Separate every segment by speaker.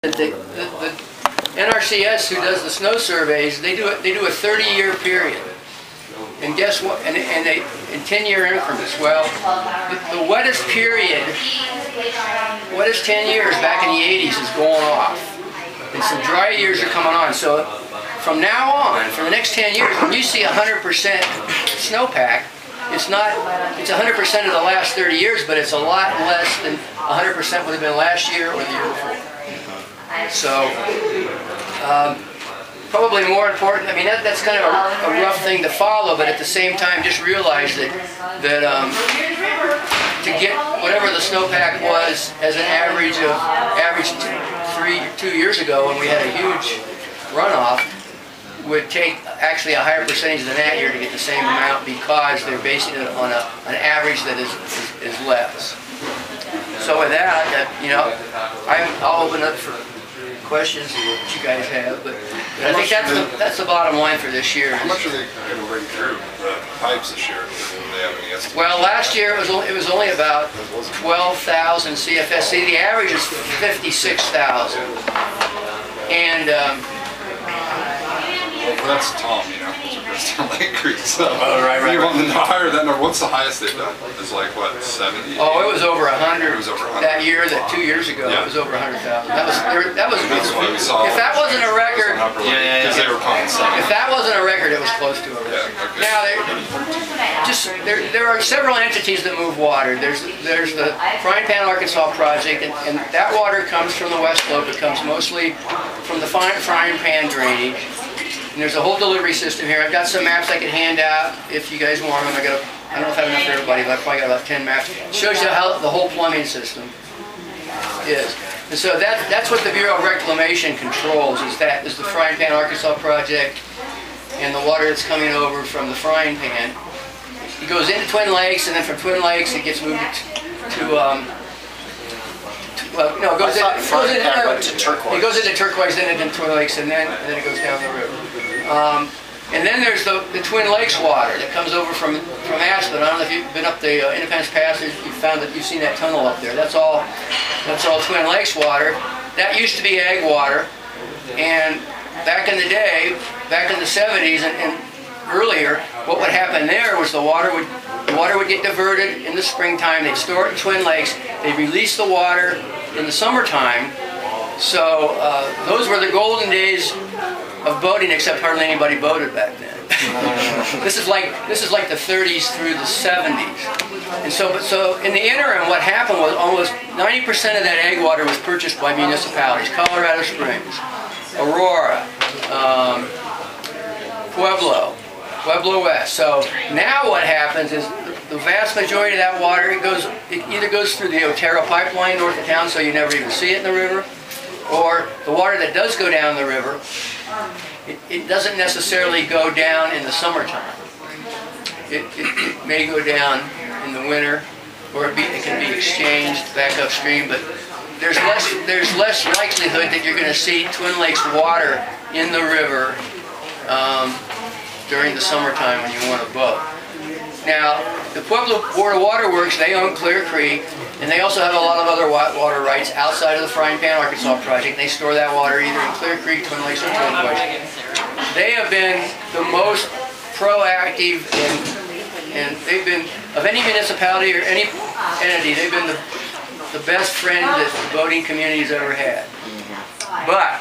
Speaker 1: The NRCS, who does the snow surveys, they do a 30-year period, and guess what? And they in 10-year increments. Well, the wettest period, wettest 10 years back in the 80s is going off, and some dry years are coming on. So from now on, for the next 10 years, when you see 100% snowpack, it's 100% of the last 30 years, but it's a lot less than 100% would have been last year or the year before. So, probably more important, I mean, that's kind of a rough thing to follow, but at the same time, just realize that to get whatever the snowpack was as an average of 2 years ago when we had a huge runoff, would take actually a higher percentage than that year to get the same amount, because they're basing it on an average that is less. So with that, you know, I'll open up for questions that you guys have, but I think that's the bottom line for this year.
Speaker 2: How much are they going to bring through the pipes this year? Do they have any estimate?
Speaker 1: Well, last year it was only about 12,000 CFSC. The average is 56,000, and
Speaker 2: well, that's Tom, you know. It's Lake Creek. So
Speaker 1: right.
Speaker 2: You want to know higher than that? What's the highest they've done? It's like what, 70?
Speaker 1: Oh, it was over 100.
Speaker 2: It was over 100
Speaker 1: that year. That 2 years ago, yeah. It was over 100,000. That was a
Speaker 2: That's why we saw.
Speaker 1: If that wasn't a record,
Speaker 2: because they were pumping 70.
Speaker 1: If that wasn't a record, it was close to a record.
Speaker 2: Yeah, okay.
Speaker 1: Now, there are several entities that move water. There's the Frying Pan Arkansas project, and that water comes from the West Slope. It comes mostly from the Frying Pan drainage. And there's a whole delivery system here. I've got some maps I could hand out if you guys want them. I don't know if I have enough for everybody, but I've probably got about 10 maps. It shows you how the whole plumbing system is. And so that's what the Bureau of Reclamation controls, is the Frying Pan Arkansas project and the water that's coming over from the Frying Pan. It goes into Twin Lakes, and then from Twin Lakes it gets moved to well, no, it goes into Turquoise. It goes into Turquoise, then into Twin Lakes, and then it goes down the river. And then there's the Twin Lakes water that comes over from Aspen. I don't know if you've been up the Independence Passage. You've seen that tunnel up there. That's all Twin Lakes water. That used to be ag water, and back in the day, back in the 70s and earlier, what would happen there was the water would get diverted in the springtime. They'd store it in Twin Lakes. They'd release the water in the summertime. So those were the golden days of boating, except hardly anybody boated back then. This is like the 30s through the 70s. And so in the interim, what happened was almost 90% of that ag water was purchased by municipalities: Colorado Springs, Aurora, Pueblo West. So now what happens is the vast majority of that water, it either goes through the Otero pipeline north of town, so you never even see it in the river, or the water that does go down the river, it doesn't necessarily go down in the summertime. It may go down in the winter, or it can be exchanged back upstream, but there's less likelihood that you're going to see Twin Lakes water in the river during the summertime when you want to boat. Now, the Pueblo Board of Water Works, they own Clear Creek, and they also have a lot of other water rights outside of the Frying Pan Arkansas project. They store that water either in Clear Creek, Twin Lakes, or Turquoise. They have been the most proactive, and they've been, of any municipality or any entity, they've been the best friend that the boating community has ever had. But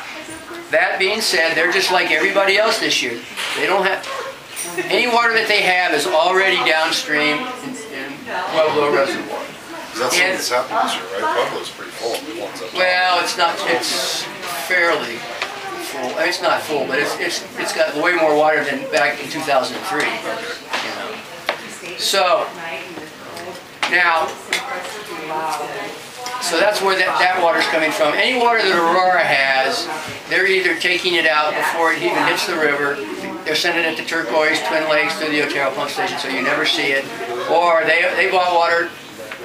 Speaker 1: that being said, they're just like everybody else this year. They don't have any water that they have is already downstream in Pueblo Reservoir.
Speaker 2: That's something that's happened this year, right? Pueblo's pretty full.
Speaker 1: Well, it's not. It's fairly full. It's not full, but it's got way more water than back in 2003. You know. So now. So that's where that water's coming from. Any water that Aurora has, they're either taking it out before it even hits the river, they're sending it to Turquoise, Twin Lakes, through the Otero pump station, so you never see it, or they bought water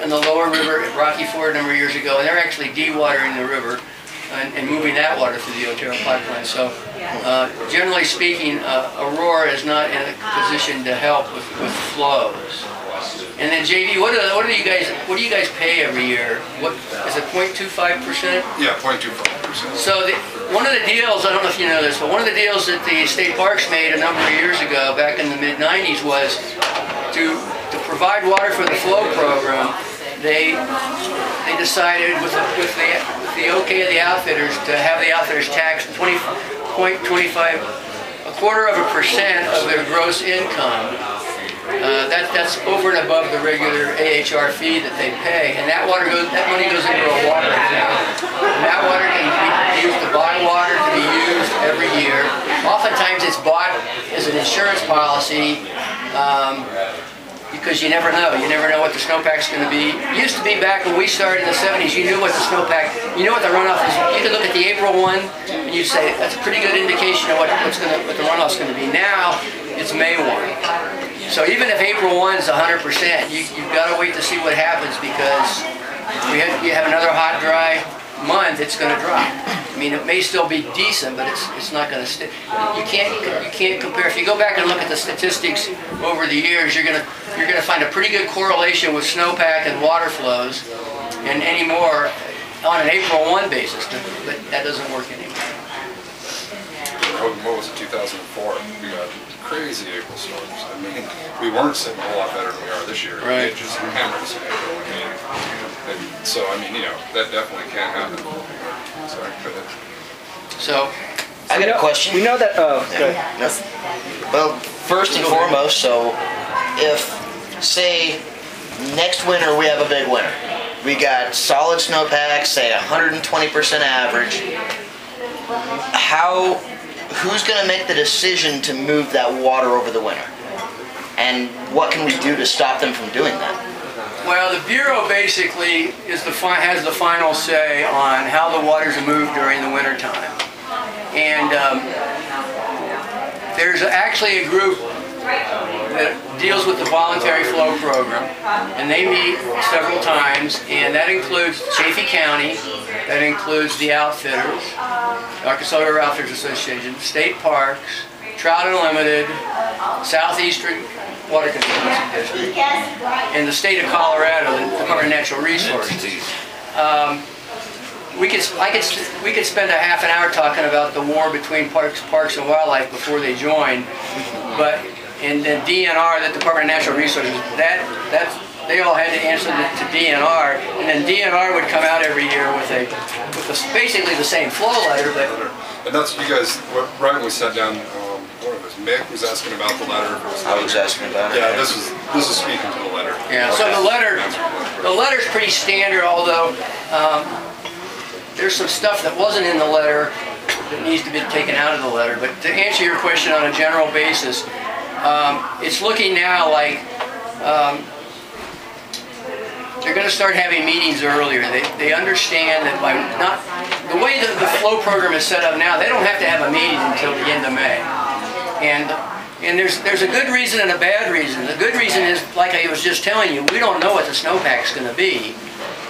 Speaker 1: in the lower river at Rocky Ford a number of years ago, and they're actually dewatering the river and moving that water through the Otero pipeline. So generally speaking, Aurora is not in a position to help with flows. And then JV, what do you guys pay every year? What is it, 0.25%?
Speaker 2: Yeah, 0.25. 100%.
Speaker 1: So one of the deals, I don't know if you know this, but one of the deals that the state parks made a number of years ago, back in the mid-90s, was to provide water for the flow program. They decided with the okay of the outfitters to have the outfitters tax 20.25, a quarter of a % of their gross income. That's over and above the regular AHR fee that they pay, and that money goes into a water account. And that water can be used to buy water to be used every year. Oftentimes it's bought as an insurance policy. Because you never know. You never know what the snowpack's going to be. It used to be back when we started in the 70s, you knew what the snowpack, you knew what the runoff was. You could look at the April one and you'd say, that's a pretty good indication of what the runoff's going to be. Now, it's May 1. So even if April 1 is 100%, you've got to wait to see what happens, because if you have another hot, dry month, it's going to drop. I mean, it may still be decent, but it's not going to stay. You can't compare. If you go back and look at the statistics over the years, you're going to find a pretty good correlation with snowpack and water flows, and anymore on an April 1 basis. But that doesn't work anymore.
Speaker 2: What was it, 2004? We got crazy April storms. I mean, we weren't sitting a whole lot better than we are this year.
Speaker 1: Right.
Speaker 2: It just hammered us in April. And so, I mean, you know, that definitely can't happen. Sorry, go ahead.
Speaker 1: So,
Speaker 3: I got a question.
Speaker 4: We know that.
Speaker 3: Well, first and foremost, so if, say, next winter we have a big winter, we got solid snowpack, say 120% average. Who's going to make the decision to move that water over the winter? And what can we do to stop them from doing that?
Speaker 1: well, the Bureau basically has the final say on how the waters are moved during the winter time. And there's actually a group that deals with the voluntary flow program, and they meet several times, and that includes Chaffee County, that includes the outfitters, Arkansas River Outfitters Association, state parks, Trout Unlimited, Southeastern Water Conservancy District, and the state of Colorado, the Department of Natural Resources. We could spend a half an hour talking about the war between parks and wildlife before they joined, and then DNR, the Department of Natural Resources, they all had to answer to DNR, and then DNR would come out every year with basically the same flow letter, but.
Speaker 2: And that's you guys. Right when we sat down, what was it? Mick was asking about the letter.
Speaker 3: I was asking about it.
Speaker 2: Yeah, this is speaking to the letter.
Speaker 1: Yeah. So the letter's pretty standard, although there's some stuff that wasn't in the letter that needs to be taken out of the letter. But to answer your question on a general basis, it's looking now like they're going to start having meetings earlier. They understand that the way that the flow program is set up now, they don't have to have a meeting until the end of May. And there's a good reason and a bad reason. The good reason is, like I was just telling you, we don't know what the snowpack's going to be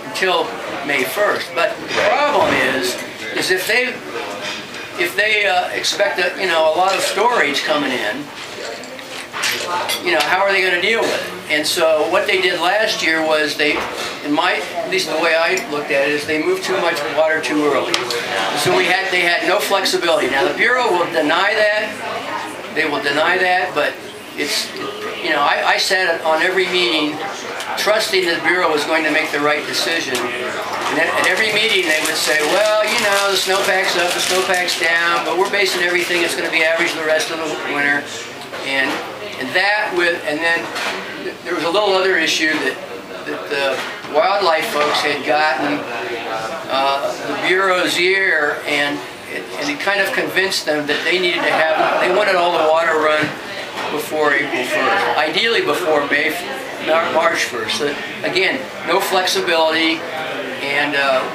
Speaker 1: until May 1st. But the problem is if they expect a lot of storage coming in, how are they going to deal with it? And so what they did last year was at least the way I looked at it, is they moved too much water too early. So they had no flexibility. Now the Bureau will deny that. They will deny that, but I sat on every meeting trusting the Bureau was going to make the right decision. And at every meeting they would say, well, the snowpack's up, the snowpack's down, but we're basing everything, it's going to be average the rest of the winter. And then there was a little other issue that the wildlife folks had gotten the Bureau's ear, and it kind of convinced them that they wanted all the water run before April 1st, ideally before March 1st. So again, no flexibility, and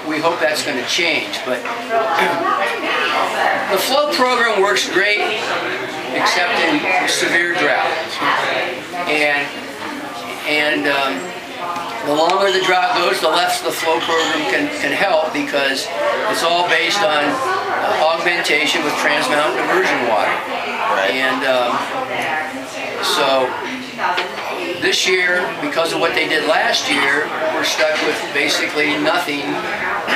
Speaker 1: we hope that's going to change. But the flow program works great, except in severe drought. And the longer the drought goes, the less the flow program can help, because it's all based on augmentation with trans mountain diversion water.
Speaker 3: Right.
Speaker 1: And so This year, because of what they did last year, we're stuck with basically nothing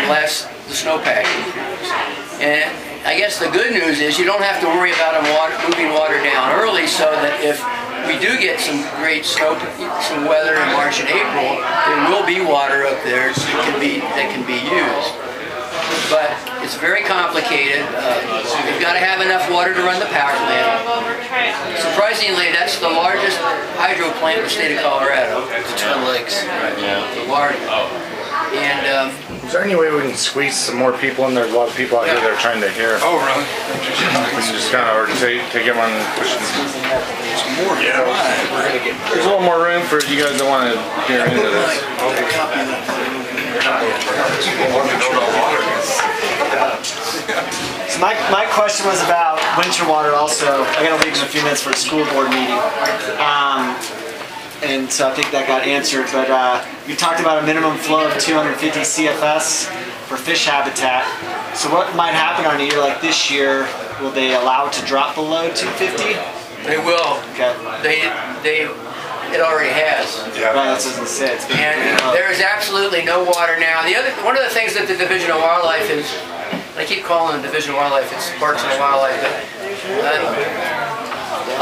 Speaker 1: unless the snowpack improves. And I guess the good news is you don't have to worry about them moving water down early, so that if we do get some great snow, some weather in March and April, there will be water up there that can be used. But it's very complicated. You've got to have enough water to run the power plant. Surprisingly, that's the largest hydro plant in the state of Colorado.
Speaker 3: The Twin Lakes.
Speaker 1: Right. Yeah. The largest. And
Speaker 4: is there any way we can squeeze some more people in? There's a lot of people out here that are trying to hear.
Speaker 2: Oh, really?
Speaker 4: We can just kind of, or take them on and push them.
Speaker 2: Yeah.
Speaker 4: There's a little more room for you guys that want to hear into this.
Speaker 5: So my question was about winter water also. I got to leave in a few minutes for a school board meeting. And so I think that got answered, but you talked about a minimum flow of 250 CFS for fish habitat. So what might happen on a year like this year? Will they allow it to drop below 250?
Speaker 1: they will.
Speaker 5: Okay.
Speaker 1: It already has.
Speaker 5: Yeah. Right, that's what I was going to say. It's been
Speaker 1: There is absolutely no water now. One of the things that the Division of Wildlife is, I keep calling the Division of Wildlife, it's Parks and Wildlife, but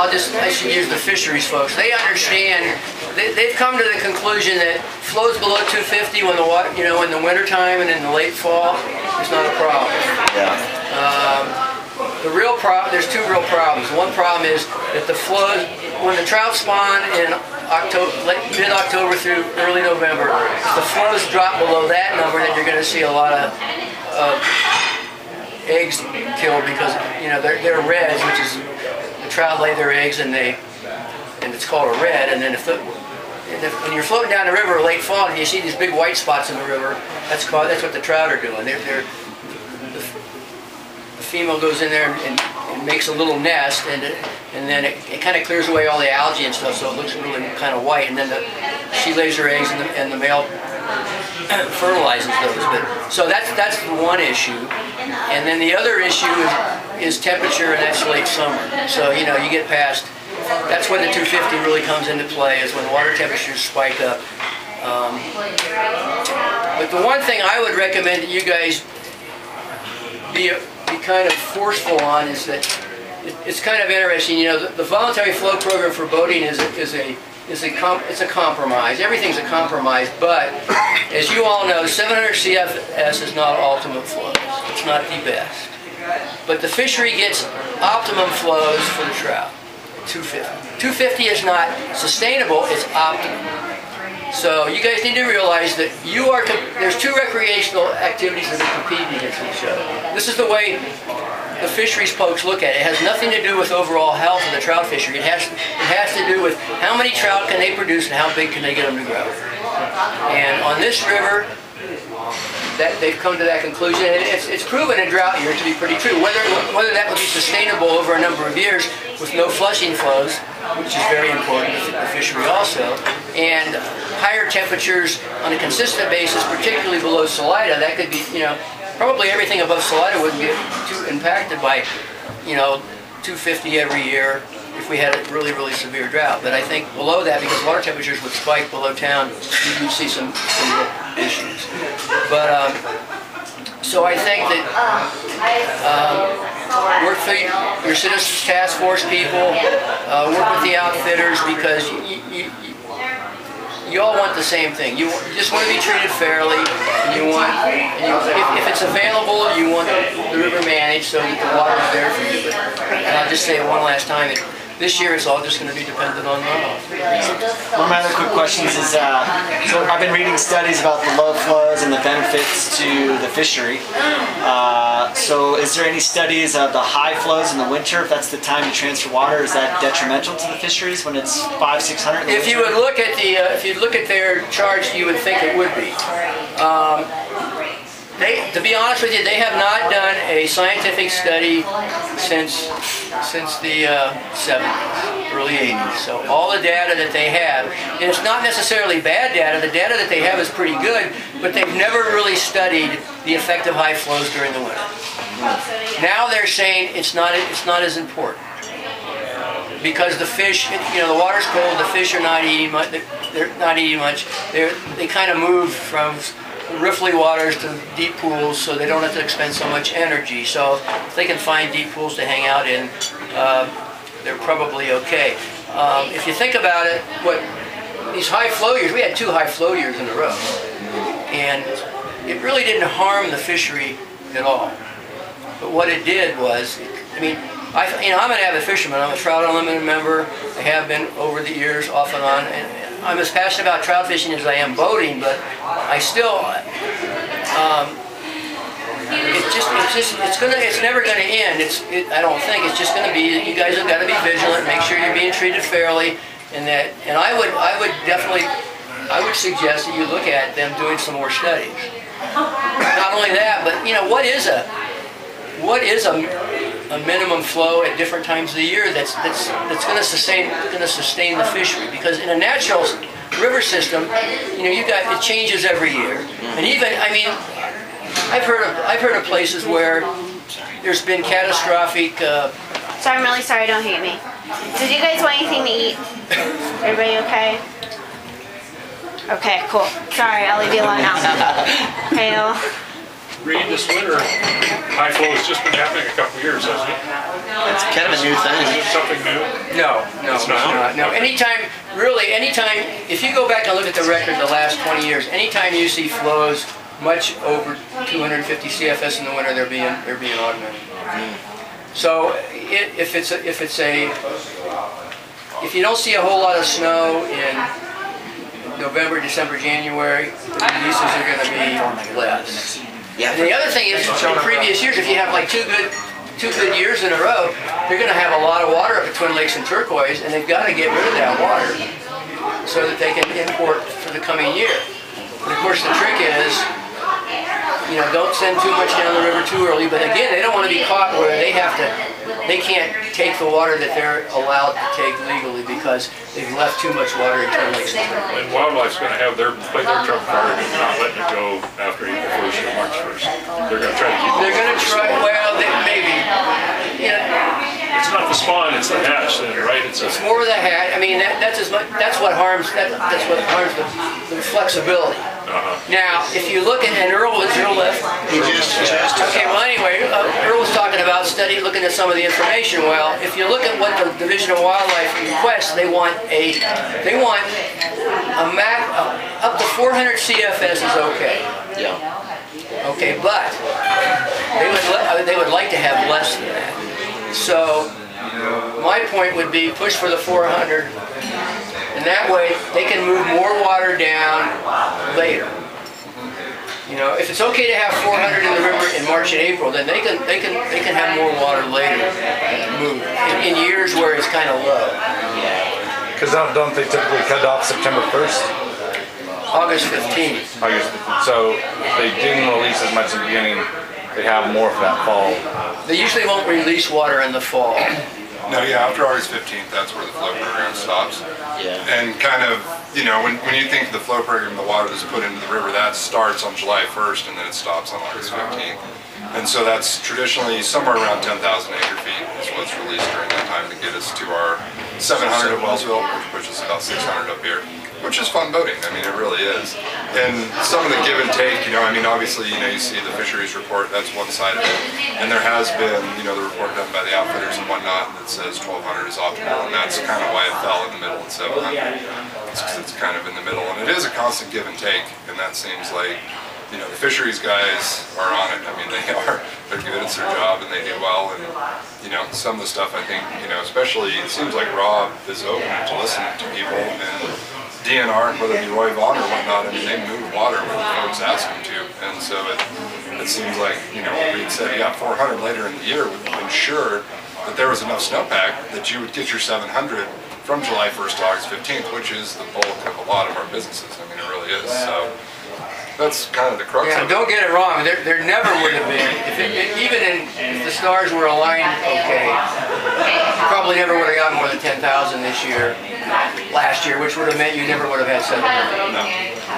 Speaker 1: I should use the fisheries folks. They understand, they've come to the conclusion that flows below 250 when the water, in the winter time and in the late fall, is not a problem.
Speaker 3: Yeah.
Speaker 1: There's two real problems. One problem is that the flows, when the trout spawn in mid-October through early November, if the flows drop below that number, then you're going to see a lot of eggs killed because they're reds, which is the trout lay their eggs and it's called a red. And then when you're floating down the river late fall and you see these big white spots in the river, that's what the trout are doing. The female goes in there and makes a little nest, and then it kind of clears away all the algae and stuff, so it looks really kind of white. And then she lays her eggs, and the male fertilizes those. But so that's the one issue. And then the other issue is temperature, and that's late summer. So you get past. That's when the 250 really comes into play, is when water temperatures spike up. But the one thing I would recommend that you guys be kind of forceful on is that it's kind of interesting. The voluntary flow program for boating is a compromise. Everything's a compromise, but as you all know, 700 CFS is not ultimate flows. It's not the best. But the fishery gets optimum flows for the trout. 250. 250 is not sustainable, it's optimum. So you guys need to realize that there's two recreational activities that are competing against each other. This is the way the fisheries folks look at it. It has nothing to do with overall health of the trout fishery. It has to do with how many trout can they produce and how big can they get them to grow. And on this river, they've come to that conclusion, and it's proven in drought years to be pretty true. Whether that would be sustainable over a number of years with no flushing flows, which is very important to the fishery also, and higher temperatures on a consistent basis, particularly below Salida, that could be, probably everything above Salida wouldn't get too impacted by, 250 every year if we had a really, really severe drought. But I think below that, because water temperatures would spike below town, you would see some real issues. But so I think that work for your citizens task force people, work with the outfitters, because you all want the same thing. You just want to be treated fairly, and if it's available, you want the river managed so that the water is there for you. And I'll just say it one last time. This year it's all just going to be dependent on runoff.
Speaker 5: One of my other quick questions is, so I've been reading studies about the low flows and the benefits to the fishery. So is there any studies of the high flows in the winter? If that's the time to transfer water, is that detrimental to the fisheries when it's 500-600?
Speaker 1: If you would look at their charts, you would think it would be. To be honest with you, they have not done a scientific study since the 70s, early 80s. So all the data that they have, and it's not necessarily bad data. The data that they have is pretty good, but they've never really studied the effect of high flows during the winter. Now they're saying it's not as important. because the fish, you know, the water's cold, the fish are not eating much. They're not eating much. They kind of move from riffly waters to deep pools, so they don't have to expend so much energy. So if they can find deep pools to hang out in, they're probably okay. If you think about it, these high flow years, we had 2 high flow years in a row, and it really didn't harm the fishery at all. But what it did was, I mean, I'm an avid fisherman. I'm a Trout Unlimited member. I have been over the years, off and on. And I'm as passionate about trout fishing as I am boating, but I still, it's never gonna end. I don't think. It's just gonna be, you guys have got to be vigilant, make sure you're being treated fairly, and I would suggest that you look at them doing some more studies. Not only that, but you know, what is a minimum flow at different times of the year that's going to sustain the fishery? Because in a natural river system, you know, it changes every year. And even, I mean, I've heard of places where there's been catastrophic.
Speaker 6: So I'm really sorry. Don't hate me. Did you guys want anything to eat? Everybody okay? Okay, cool. Sorry, I'll leave you alone now. Okay.
Speaker 7: Reed, this winter, high flow has just been happening a couple of years, hasn't it?
Speaker 3: It's kind of a new thing.
Speaker 7: Is it something new?
Speaker 1: No,
Speaker 7: It's not?
Speaker 1: no. Anytime, if you go back and look at the record the last 20 years, anytime you see flows much over 250 CFS in the winter, they're being augmented. So if you don't see a whole lot of snow in November, December, January, the releases are going to be less.
Speaker 3: Yeah.
Speaker 1: And the other thing is, in previous years, if you have like two good years in a row, they're going to have a lot of water up at Twin Lakes and Turquoise, and they've got to get rid of that water so that they can import for the coming year. But of course, the trick is, you know, don't send too much down the river too early. But again, they don't want to be caught where they can't take the water that they're allowed to take legally because they've left too much water in Twin Lakes.
Speaker 7: And wildlife's going to play their trump card and not letting it go after April 1st or March 1st. They're going to try to keep it.
Speaker 1: They're going to try. Well, maybe. You know,
Speaker 7: it's not the spawn; it's the hatch, then, right? It's
Speaker 1: more of the hatch. I mean, that's what harms. That's what harms the flexibility. Now, if you look at, and Earl left. Okay, well anyway, Earl was talking about looking at some of the information. Well, if you look at what the Division of Wildlife requests, they want a up to 400 CFS is okay.
Speaker 3: Yeah.
Speaker 1: Okay, but they would like to have less than that. So my point would be push for the 400. And that way, they can move more water down later. You know, if it's okay to have 400 in the river in March and April, then they can have more water later move in years where it's kind of low.
Speaker 4: Because don't they typically cut off September 1st?
Speaker 1: August 15th.
Speaker 4: So they didn't release as much in the beginning. They have more for that fall.
Speaker 1: They usually won't release water in the fall.
Speaker 2: No, yeah, after August 15th, that's where the flow program stops.
Speaker 3: Yeah.
Speaker 2: And kind of, you know, when you think of the flow program, the water that's put into the river, that starts on July 1st and then it stops on August 15th. And so that's traditionally somewhere around 10,000 acre-feet is what's released during that time to get us to our 700 at Wellsville, which is about 600 up here, which is fun boating. I mean, it really is. And some of the give and take, you know, I mean, obviously, you know, you see the fisheries report, that's one side of it. And there has been, you know, the report done by the outfitters and whatnot that says 1,200 is optimal, and that's kind of why it fell in the middle at 700. It's kind of in the middle, and it is a constant give and take, and that seems like, you know, the fisheries guys are on it. I mean, they are. They're good. It's their job, and they do well. And you know, some of the stuff I think, you know, especially it seems like Rob is open to listening to people, and DNR, whether it be Roy Vaughn or whatnot. I mean, they move water when folks ask them to, and so it seems like, you know, what Reed said, you got 400 later in the year would ensure that there was enough snowpack that you would get your 700 from July 1st to August 15th, which is the bulk of a lot of our businesses. I mean, it really is. So. That's kind of the crux of it.
Speaker 1: Don't get it wrong. There never would have been. If if the stars were aligned okay, you probably never would have gotten more than 10,000 this year, last year, which would have meant you never would have had 700.
Speaker 2: No.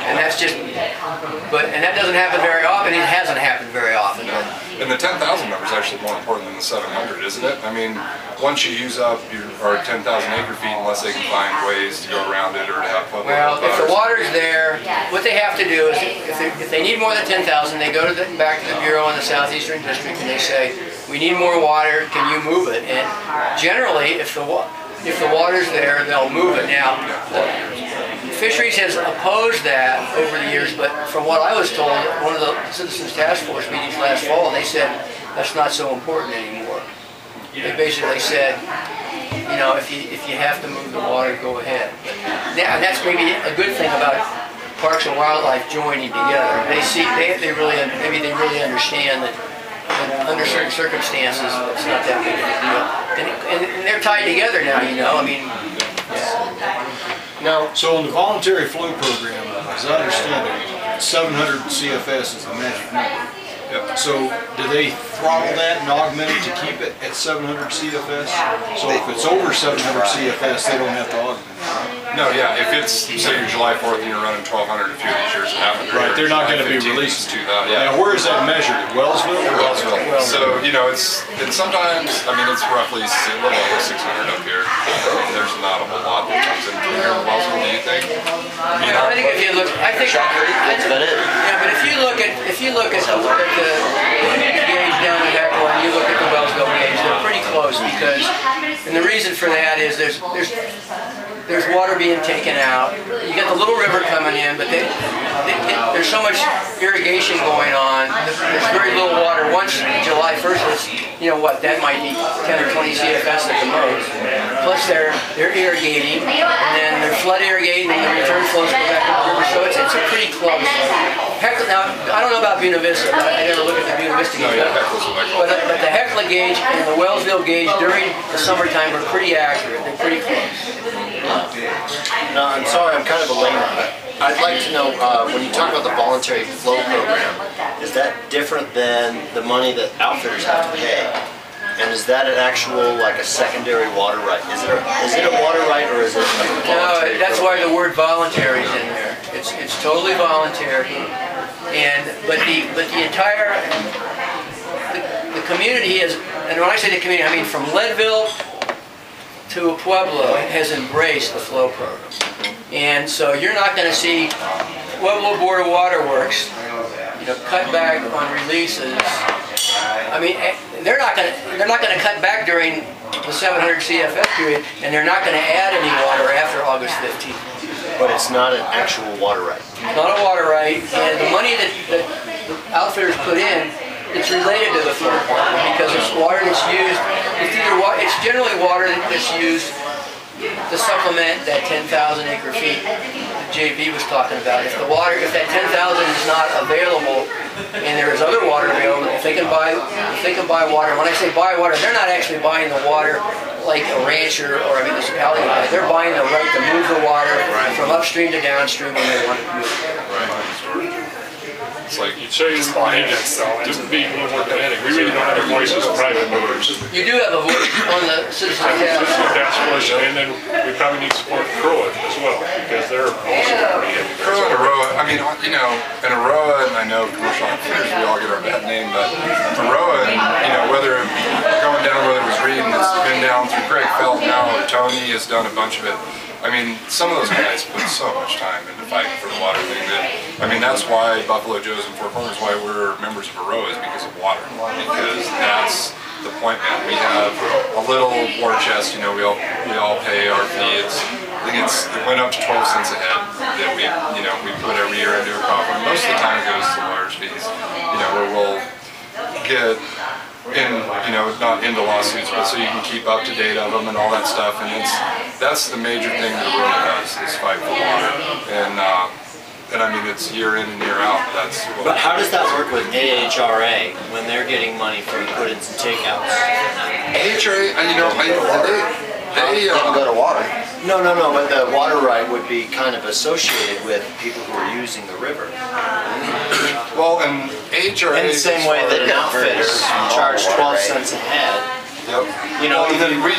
Speaker 1: And that's just, and that doesn't happen very often. It hasn't happened very often.
Speaker 2: No. And the 10,000 number is actually more important than the 700, isn't it? I mean, once you use up your 10,000 acre feet, unless they can find ways to go around it or to have public.
Speaker 1: Well, if the water's there, what they have to do is, if they need more than 10,000, they go to back to the Bureau in the Southeastern District and they say, we need more water, can you move it? And generally, if the water's there, they'll move it. Now, Fisheries has opposed that over the years, but from what I was told, one of the Citizens Task Force meetings last fall, they said that's not so important anymore. They basically said, you know, if you have to move the water, go ahead. And that's maybe a good thing about Parks and Wildlife joining together. They really understand that under certain circumstances, it's not that big of a deal. And they're tied together now, you know. I mean,
Speaker 8: now, so in the voluntary flow program, as I understand it, 700 CFS is the magic number.
Speaker 2: Yep.
Speaker 8: So do they throttle that and augment it to keep it at 700 CFS? So if it's over 700 CFS, they don't have to augment it.
Speaker 2: No, yeah, if it's, say you're July 4th and you're running 1,200 a few of these years, it happened.
Speaker 8: Right, they're not going to be released.
Speaker 2: Yeah.
Speaker 8: Now, where is that measured? At Wellsville?
Speaker 2: Wellsville. So, you know, it's sometimes, I mean, it's roughly a little over 600 up here. There's not a whole lot that comes in from here in Wellsville, do you think?
Speaker 1: I think if you look,
Speaker 3: That's about it.
Speaker 1: yeah, but if you look at the gauge down the Heckle and you look at the Wellsville gauge, they're pretty close because, and the reason for that is there's water being taken out. You got the little river coming in, but there's so much irrigation going on. There's very little water. Once July 1st, it's, you know what, that might be 10 or 20 CFS at the most. Plus they're irrigating, and then they're flood irrigating, and the return flows go back to the river. So it's a pretty close. Heckle, now, I don't know about Buena Vista, but I never look at the Buena Vista gauge. But the Heckle gauge and the Wellsville gauge during the summertime are pretty accurate. They're pretty close.
Speaker 9: No, I'm sorry, I'm kind of a layman, but I'd like to know, when you talk about the voluntary flow program, is that different than the money that outfitters have to pay? And is that an actual, like a secondary water right? Is it a water right or is it a voluntary?
Speaker 1: No, that's why the word voluntary is in there. It's totally voluntary. But the entire the community is, and when I say the community, I mean from Leadville to Pueblo has embraced the flow program. And so you're not going to see Pueblo Board of Waterworks, you know, cut back on releases. I mean, they're not going to cut back during the 700 CFS period, and they're not going to add any water after August 15th.
Speaker 9: But it's not an actual water right.
Speaker 1: It's not a water right, and the money that the outfitters put in, it's related to the flow program because it's water that's used. It's generally water that's used to supplement that 10,000 acre feet that JP was talking about. If that 10,000 is not available, and there is other water available, if they can buy water. When I say buy water, they're not actually buying the water like a rancher or a municipality buys. They're buying the right to move the water from upstream to downstream when they want to move it.
Speaker 2: It's like
Speaker 7: You'd say you need to just be a little more kinetic. We really don't have a voice as private movers.
Speaker 1: You do have a voice on the Citizen Task Force.
Speaker 7: And then we probably need support Crow as well, because they're also pretty heavy.
Speaker 2: Crow and Aroa, I mean, you know, and Aroa, and I know commercial outfitters, we all get our bad name, but Aroa, you know, whether going down whether it was Reed and it's been down through Craig Felt now, or Tony has done a bunch of it. I mean, some of those guys put so much time into fighting for the water thing that, I mean, that's why Buffalo Joe's and Four Corners, why we're members of Aroa, is because of water. Because that's the point, man. We have a little war chest, you know, we all pay our fee. I think it went up to 12 cents a head that we put every year into a coffin. Most of the time it goes to lawyers' fees, you know, where we'll get not into lawsuits, but so you can keep up to date of them and all that stuff. And that's the major thing that Aroa does, is fight for water. And I mean, it's year in and year out. That's what.
Speaker 9: But how does that work with AHRA when they're getting money from put-ins and takeouts?
Speaker 2: AHRA, you know, they
Speaker 3: go to water.
Speaker 9: No, but the water right would be kind of associated with people who are using the river.
Speaker 2: well, and AHRA.
Speaker 9: In the same way that an outfitter charged 12 cents months ahead.
Speaker 2: Yep.
Speaker 9: You know,
Speaker 2: and then we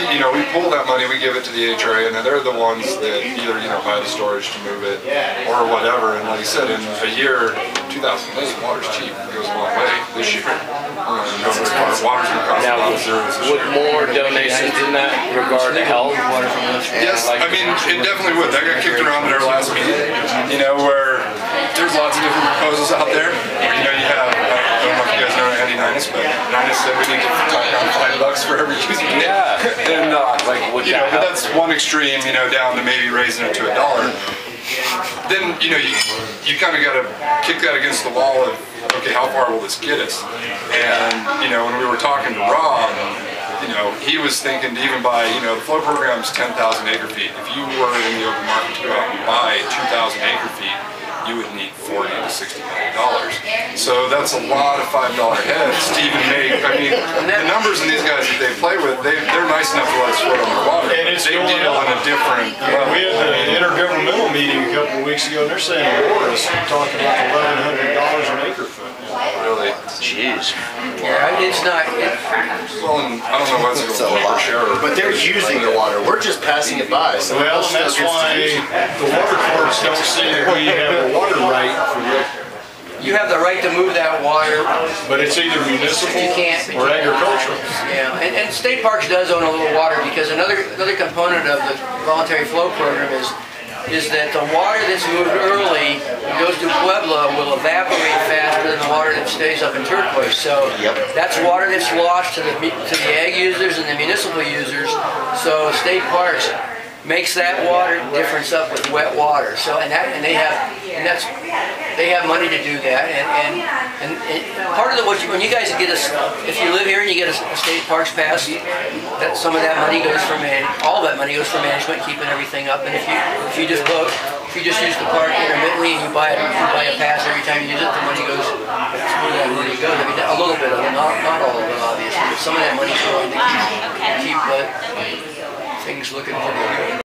Speaker 2: pull that money, we give it to the HRA, and then they're the ones that either, buy the storage to move it or whatever. And like I said, in a year, 2008, water's cheap. It goes a long way. This year, water's going to cost a lot of zeros this
Speaker 10: Would
Speaker 2: year.
Speaker 10: more donations in that regard to health?
Speaker 2: Yes, I mean, it definitely would. That got kicked around at our last meeting, where there's lots of different proposals out there. Where, you have, I don't know if you guys know Andy Ninus, but Ninus said we need to talk around $5 for every user.
Speaker 10: Yeah.
Speaker 2: And,
Speaker 10: would
Speaker 2: but that's one extreme, down to maybe raising it to $1. Then, you kind of got to kick that against the wall of, okay, how far will this get us? And, when we were talking to Rob, he was thinking to even buy, the flow program's 10,000 acre feet. If you were in the open market to go out and buy 2,000 acre feet, you would need $40 to $60 million. So that's a lot of $5 heads to even make. I mean, the numbers in these guys that they play with, they're nice enough to let us float on the water.
Speaker 8: And it's
Speaker 2: they deal in a different level.
Speaker 8: We had the intergovernmental meeting a couple of weeks ago, and they're saying Aurora's talking about $1,100 an acre foot.
Speaker 2: Really?
Speaker 3: Jeez.
Speaker 1: Yeah, it's not.
Speaker 2: Well, and I don't know what's a per share.
Speaker 9: But they're using the water. We're just passing it by. So
Speaker 8: Well, and that's why the water courts don't say that we have a water right for
Speaker 1: You have the right to move that water.
Speaker 8: but it's either municipal
Speaker 1: You can't.
Speaker 8: or agricultural.
Speaker 1: Yeah, and State Parks does own a little water because another component of the voluntary flow program is that the water that's moved early and goes to Puebla will evaporate faster than the water that stays up in Turquoise. So that's water that's lost to the ag users and the municipal users. So State Parks makes that water difference up with wet water. So they have money to do that. And part of when you guys get if you live here and you get a State Parks pass, that some of that money goes for all that money goes for management, keeping everything up. And if you just use the park intermittently and you buy a pass every time you use it, the money goes. That's where that money goes. I mean, a little bit of it, not all of it, obviously, but some of that money is going to keep things looking pretty good.